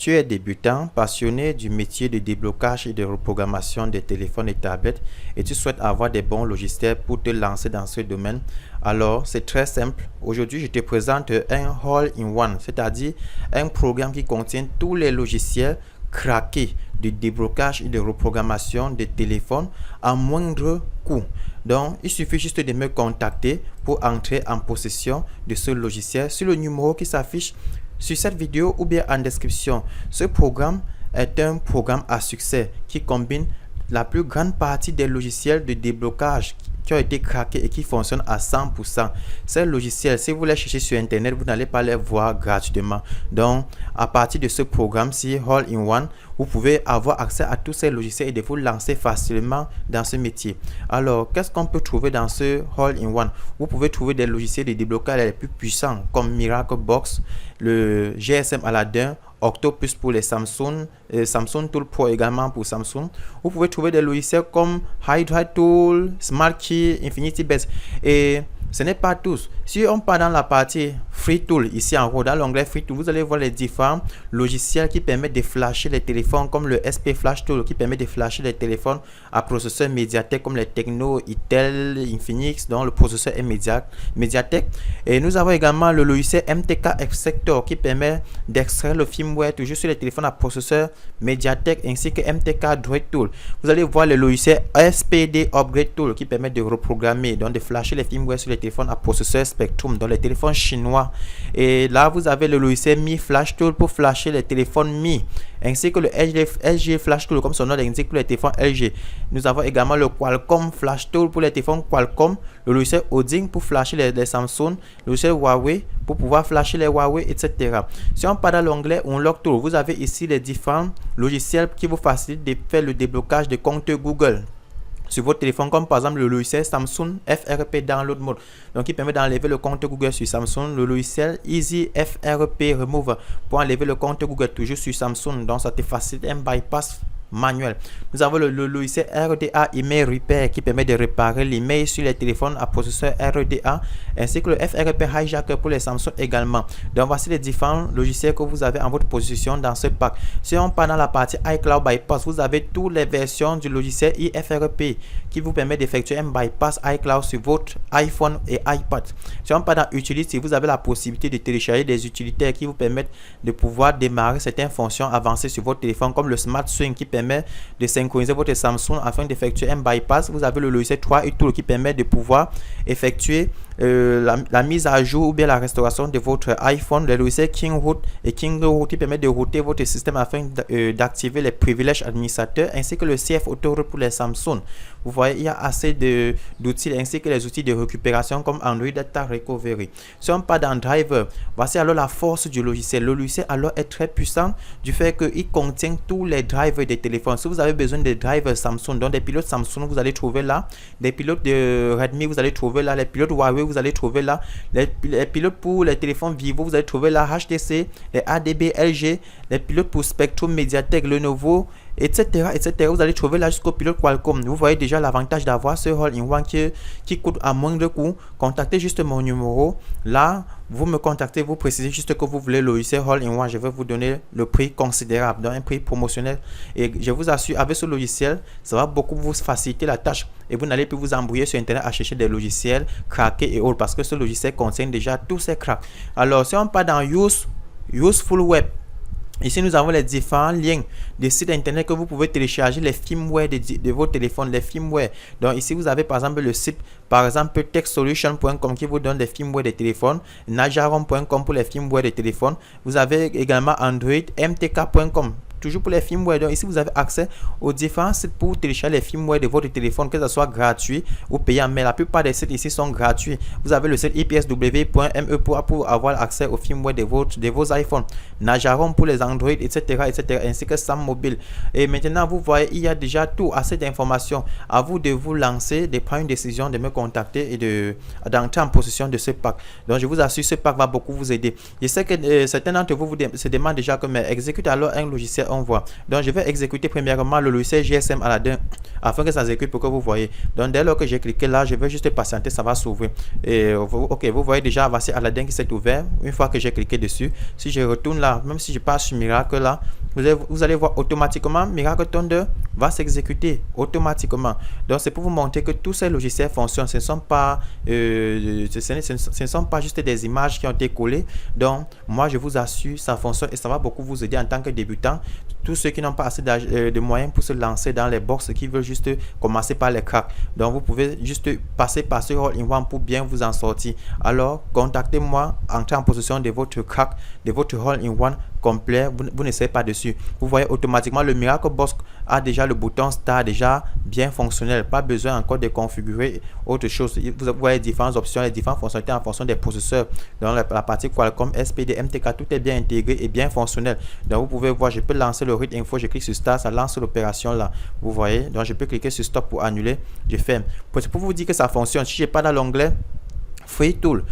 Tu es débutant, passionné du métier de déblocage et de reprogrammation des téléphones et tablettes et tu souhaites avoir des bons logiciels pour te lancer dans ce domaine. Alors, c'est très simple. Aujourd'hui, je te présente un all-in-one, c'est-à-dire un programme qui contient tous les logiciels craqués de déblocage et de reprogrammation des téléphones à moindre coût. Donc, il suffit juste de me contacter pour entrer en possession de ce logiciel sur le numéro qui s'affiche sur cette vidéo ou bien en description. Ce programme est un programme à succès qui combine la plus grande partie des logiciels de déblocage qui ont été craqués et qui fonctionnent à 100%. Ces logiciels, si vous les cherchez sur internet, vous n'allez pas les voir gratuitement. Donc, à partir de ce programme-ci, All-in-One, vous pouvez avoir accès à tous ces logiciels et de vous lancer facilement dans ce métier. Alors, qu'est-ce qu'on peut trouver dans ce All-in-One? Vous pouvez trouver des logiciels de déblocage les plus puissants comme Miracle Box, le GSM Aladdin, Octopus pour les Samsung, Samsung Tool Pro également pour Samsung. Vous pouvez trouver des logiciels comme Hydra Tool, Smart Key, Infinity Base. Et ce n'est pas tous. Si on part dans la partie Free Tool, ici en haut, dans l'onglet Free Tool, vous allez voir les différents logiciels qui permettent de flasher les téléphones, comme le SP Flash Tool qui permet de flasher les téléphones à processeur Mediatek, comme les Tecno, Itel, Infinix, dont le processeur est Mediatek. Et nous avons également le logiciel MTK Extractor qui permet d'extraire le firmware toujours sur les téléphones à processeur Mediatek, ainsi que MTK Droid Tool. Vous allez voir le logiciel SPD Upgrade Tool qui permet de reprogrammer, donc de flasher les firmware sur les téléphones à processeur Spectrum, dans les téléphones chinois. Et là, vous avez le logiciel Mi Flash Tool pour flasher les téléphones Mi, ainsi que le LG Flash Tool, comme son nom l'indique, pour les téléphones LG. Nous avons également le Qualcomm Flash Tool pour les téléphones Qualcomm, le logiciel Odin pour flasher les Samsung, le logiciel Huawei pour pouvoir flasher les Huawei, etc. Si on part dans l'onglet Unlock Tool, vous avez ici les différents logiciels qui vous facilitent de faire le déblocage de comptes Google sur votre téléphone, comme par exemple le logiciel Samsung FRP Download Mode, donc qui permet d'enlever le compte Google sur Samsung, le logiciel Easy FRP Remove pour enlever le compte Google toujours sur Samsung, donc ça te facilite un bypass manuel. Nous avons le logiciel RDA Email Repair qui permet de réparer l'email sur les téléphones à processeur RDA, ainsi que le FRP Hijacker pour les Samsung également. Donc voici les différents logiciels que vous avez en votre possession dans ce pack. Si on part dans la partie iCloud Bypass, vous avez toutes les versions du logiciel IFRP qui vous permet d'effectuer un bypass iCloud sur votre iPhone et iPad. Si on part dans Utility, vous avez la possibilité de télécharger des utilitaires qui vous permettent de pouvoir démarrer certaines fonctions avancées sur votre téléphone, comme le Smart Swing qui permet de synchroniser votre Samsung afin d'effectuer un bypass. Vous avez le logiciel 3 Tool qui permet de pouvoir effectuer la mise à jour ou bien la restauration de votre iPhone, le logiciel KingRoot et KingRoot qui permet de router votre système afin d'activer les privilèges administrateurs, ainsi que le CF Autoroute pour les Samsung. Vous voyez, il y a assez d'outils ainsi que les outils de récupération comme Android Data Recovery. Si on part dans Driver, voici alors la force du logiciel. Le logiciel alors est très puissant du fait qu'il contient tous les drivers des téléphones. Si vous avez besoin de drivers Samsung, donc des pilotes Samsung, vous allez trouver là. Des pilotes de Redmi, vous allez trouver là. Les pilotes Huawei, vous allez trouver là. Les pilotes pour les téléphones Vivo, vous allez trouver là. HTC, les ADB, LG, les pilotes pour Spectrum, Mediatek, Lenovo, etc., etc. Vous allez trouver là jusqu'au pilote Qualcomm. Vous voyez déjà l'avantage d'avoir ce all-in-one qui coûte à moindre coût. Contactez juste mon numéro. Là, vous me contactez, vous précisez juste que vous voulez le logiciel all-in-one. Je vais vous donner le prix considérable, donc un prix promotionnel. Et je vous assure, avec ce logiciel, ça va beaucoup vous faciliter la tâche. Et vous n'allez plus vous embrouiller sur Internet à chercher des logiciels craqués et autres, parce que ce logiciel contient déjà tous ces cracks. Alors, si on part dans Useful Web, ici, nous avons les différents liens des sites internet que vous pouvez télécharger les firmware de vos téléphones, les firmware. Donc ici, vous avez par exemple le site, par exemple techsolution.com qui vous donne des firmware de téléphone, najarom.com pour les firmware de téléphone. Vous avez également Android, mtk.com. Toujours pour les firmware. Donc ici, vous avez accès aux différents sites pour télécharger les firmware de votre téléphone, que ce soit gratuit ou payant. Mais la plupart des sites ici sont gratuits. Vous avez le site ipsw.me pour avoir accès aux firmware de vos iPhones, Najarom pour les Android, etc., etc., ainsi que Sam Mobile. Et maintenant, vous voyez, il y a déjà tout, assez d'informations. À vous de vous lancer, de prendre une décision, de me contacter et d'entrer en possession de ce pack. Donc, je vous assure, ce pack va beaucoup vous aider. Je sais que certains d'entre vous se demandent déjà que, mais exécute alors un logiciel on voit. Donc, je vais exécuter premièrement le logiciel GSM Aladdin afin que ça s'exécute pour que vous voyez. Donc, dès lors que j'ai cliqué là, je vais juste patienter, ça va s'ouvrir. Et ok, vous voyez déjà, voici Aladdin qui s'est ouvert. Une fois que j'ai cliqué dessus, si je retourne là, même si je passe sur Miracle là, vous allez voir automatiquement Miracle Thunder va s'exécuter automatiquement. Donc, c'est pour vous montrer que tous ces logiciels fonctionnent. Ce ne sont pas, ce ne sont pas juste des images qui ont été collées. Donc, moi, je vous assure, ça fonctionne et ça va beaucoup vous aider en tant que débutant. Tous ceux qui n'ont pas assez de moyens pour se lancer dans les box, qui veulent juste commencer par les cracks. Donc, vous pouvez juste passer par ce all-in-one pour bien vous en sortir. Alors, contactez-moi, entrez en possession de votre crack, de votre all-in-one complet. Vous ne savez pas dessus. Vous voyez automatiquement le Miracle Box a déjà le bouton Start déjà bien fonctionnel. Pas besoin encore de configurer autre chose. Vous voyez différentes options, les différentes fonctionnalités en fonction des processeurs. Dans la partie Qualcomm, SPD, MTK, tout est bien intégré et bien fonctionnel. Donc, vous pouvez voir, je peux lancer le read info, je clique sur Start, ça lance l'opération là. Vous voyez, donc je peux cliquer sur Stop pour annuler, je ferme. Pour vous dire que ça fonctionne, si je n'ai pas dans l'onglet Free Tool,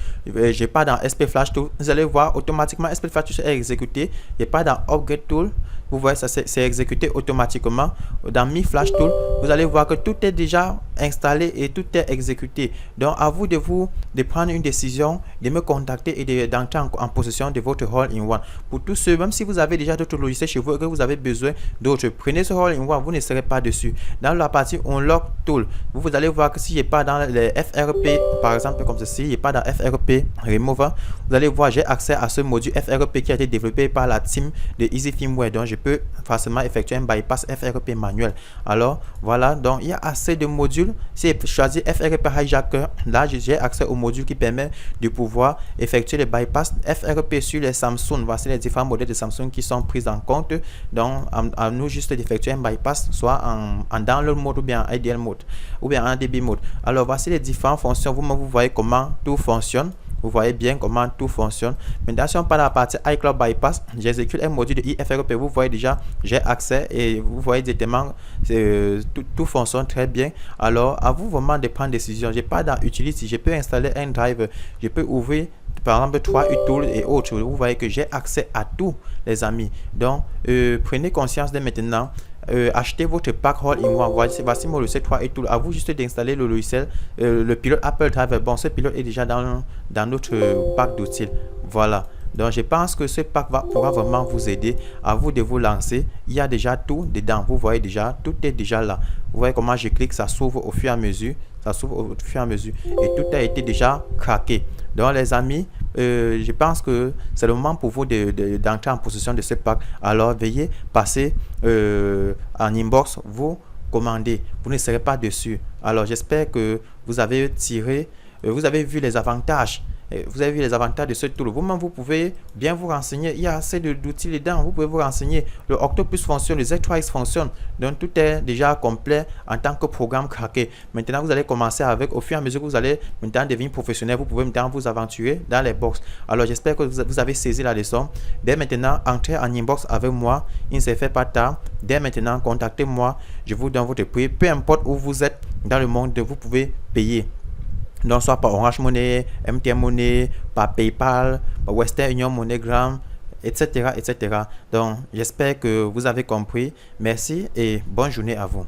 j'ai pas dans SP Flash Tool, vous allez voir automatiquement SP Flash Tool est exécuté. Il n'y a pas dans Upgrade Tool, vous voyez ça c'est exécuté automatiquement. Dans Mi Flash Tool, vous allez voir que tout est déjà installé et tout est exécuté. Donc à vous de prendre une décision, de me contacter et d'entrer en possession de votre all-in-one. Pour tous ceux, même si vous avez déjà d'autres logiciels chez vous et que vous avez besoin d'autres, prenez ce all-in-one, vous ne serez pas dessus. Dans la partie Unlock Tool, vous allez voir que si j'ai pas dans les FRP, par exemple comme ceci, il n'est pas dans FRP Remover, vous allez voir j'ai accès à ce module FRP qui a été développé par la team de Easy Firmware. Donc je peux facilement effectuer un bypass FRP manuel. Alors voilà, donc il y a assez de modules. Si je choisis FRP Hijacker, là j'ai accès au module qui permet de pouvoir effectuer le bypass FRP sur les Samsung. Voici les différents modèles de Samsung qui sont pris en compte. Donc à nous juste d'effectuer un bypass soit en download mode ou bien en IDL mode ou bien en DB mode. Alors voici les différentes fonctions. Vous voyez comment tout fonctionne. Vous voyez bien comment tout fonctionne. Maintenant, si on parle de la partie iCloud Bypass, j'exécute un module de IFRP. Vous voyez déjà, j'ai accès et vous voyez directement, tout fonctionne très bien. Alors, à vous vraiment de prendre décision. Je n'ai pas dans Utility, je peux installer un drive, je peux ouvrir par exemple 3 utools et autres. Vous voyez que j'ai accès à tout, les amis. Donc, prenez conscience dès maintenant. Achetez votre pack all-in-one. Voici mon logiciel 3 utools. À vous juste d'installer le logiciel, le pilote Apple Driver. Bon, ce pilote est déjà dans notre pack d'outils. Voilà. Donc, je pense que ce pack pourra vraiment vous aider. À vous de vous lancer. Il y a déjà tout dedans. Vous voyez déjà, tout est déjà là. Vous voyez comment je clique, ça s'ouvre au fur et à mesure. Ça s'ouvre au fur et à mesure. Et tout a été déjà craqué. Donc, les amis, je pense que c'est le moment pour vous d'entrer en possession de ce pack. Alors, veuillez passer en inbox, vous commander. Vous ne serez pas dessus. Alors, j'espère que vous avez tiré, vous avez vu les avantages. Vous avez vu les avantages de ce tool. Vous-même, vous pouvez bien vous renseigner. Il y a assez d'outils dedans. Vous pouvez vous renseigner. Le Octopus fonctionne, le Z3X fonctionne. Donc, tout est déjà complet en tant que programme craqué. Maintenant, vous allez commencer avec, au fur et à mesure que vous allez maintenant devenir professionnel, vous pouvez maintenant vous aventurer dans les box. Alors, j'espère que vous avez saisi la leçon. Dès maintenant, entrez en inbox avec moi. Il ne se fait pas tard. Dès maintenant, contactez-moi. Je vous donne votre prix. Peu importe où vous êtes dans le monde, vous pouvez payer. Donc, soit par Orange Money, MTN Money, par PayPal, par Western Union, MoneyGram, etc., etc. Donc, j'espère que vous avez compris. Merci et bonne journée à vous.